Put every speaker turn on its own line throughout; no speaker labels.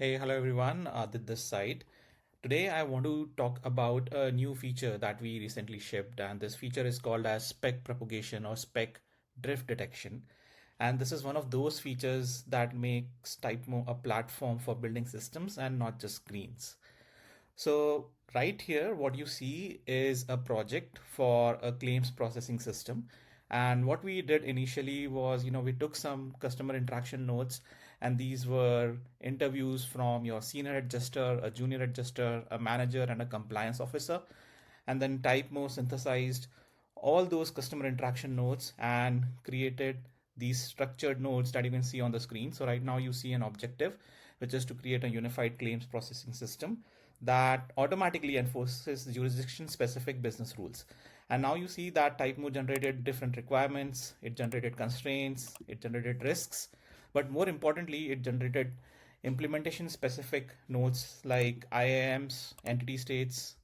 Hey, hello everyone, this side. Today I want to talk about a new feature that we recently shipped, and this feature is called as Spec Propagation or Spec Drift Detection. And this is one of those features that makes TypMo a platform for building systems and not just screens. So right here, what you see is a project for a claims processing system. And what we did initially was, we took some customer interaction notes, and these were interviews from your senior adjuster, a junior adjuster, a manager, and a compliance officer. And then TypMo synthesized all those customer interaction notes and created these structured nodes that you can see on the screen. So right now you see an objective, which is to create a unified claims processing system that automatically enforces jurisdiction specific business rules. And now you see that TypMo generated different requirements, it generated constraints, it generated risks, but more importantly, it generated implementation specific nodes like IAMs, entity states,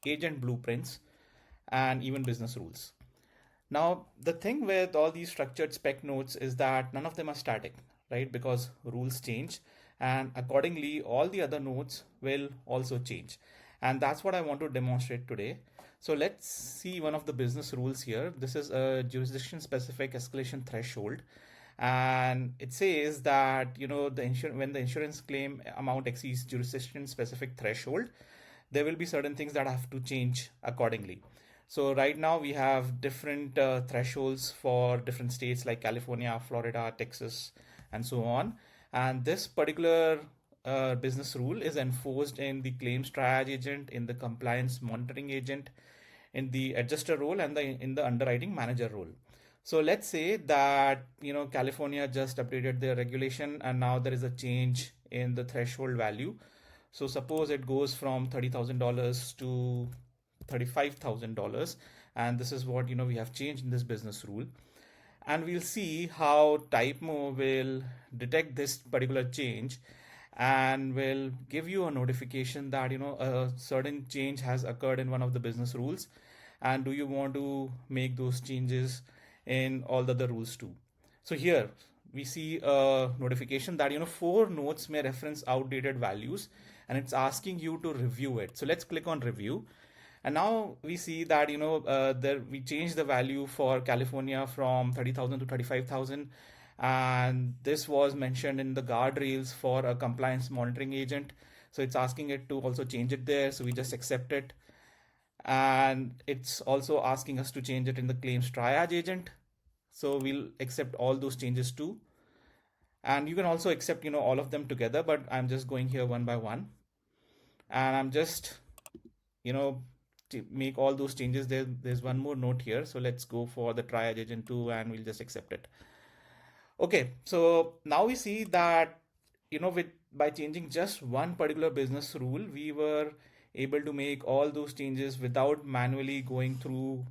agent blueprints, and even business rules. Now, the thing with all these structured spec nodes is that none of them are static, right? Because rules change, and accordingly, all the other nodes will also change. And that's what I want to demonstrate today. So let's see one of the business rules here. This is a jurisdiction specific escalation threshold. And it says that, when the insurance claim amount exceeds jurisdiction specific threshold, there will be certain things that have to change accordingly. So right now we have different thresholds for different states like California, Florida, Texas, and so on. And this particular business rule is enforced in the claims triage agent, in the compliance monitoring agent, in the adjuster role, and in the underwriting manager role. So let's say that California just updated their regulation, and now there is a change in the threshold value. So suppose it goes from $30,000 to $35,000, and this is what we have changed in this business rule. And we'll see how TypMo will detect this particular change and will give you a notification that a certain change has occurred in one of the business rules, and do you want to make those changes in all the other rules too. So here we see a notification that 4 nodes may reference outdated values, and it's asking you to review it. So let's click on review. And now we see that there we changed the value for California from 30,000 to 35,000, and this was mentioned in the guardrails for a compliance monitoring agent. So it's asking it to also change it there. So we just accept it, and it's also asking us to change it in the claims triage agent. So we'll accept all those changes too. And you can also accept all of them together, but I'm just going here one by one, and I'm just to make all those changes. There's one more note here, so let's go for the triage agent 2 and we'll just accept it. Okay, so now we see that with by changing just one particular business rule, we were able to make all those changes without manually going through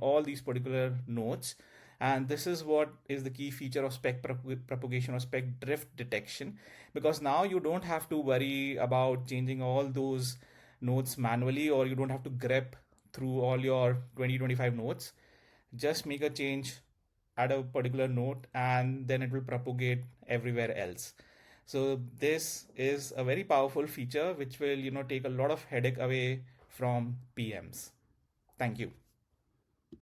all these particular nodes. And this is what is the key feature of spec propagation or spec drift detection, because now you don't have to worry about changing all those nodes manually, or you don't have to grep through all your 20-25 nodes. Just make a change at a particular node, and then it will propagate everywhere else. So this is a very powerful feature which will take a lot of headache away from PMs. Thank you.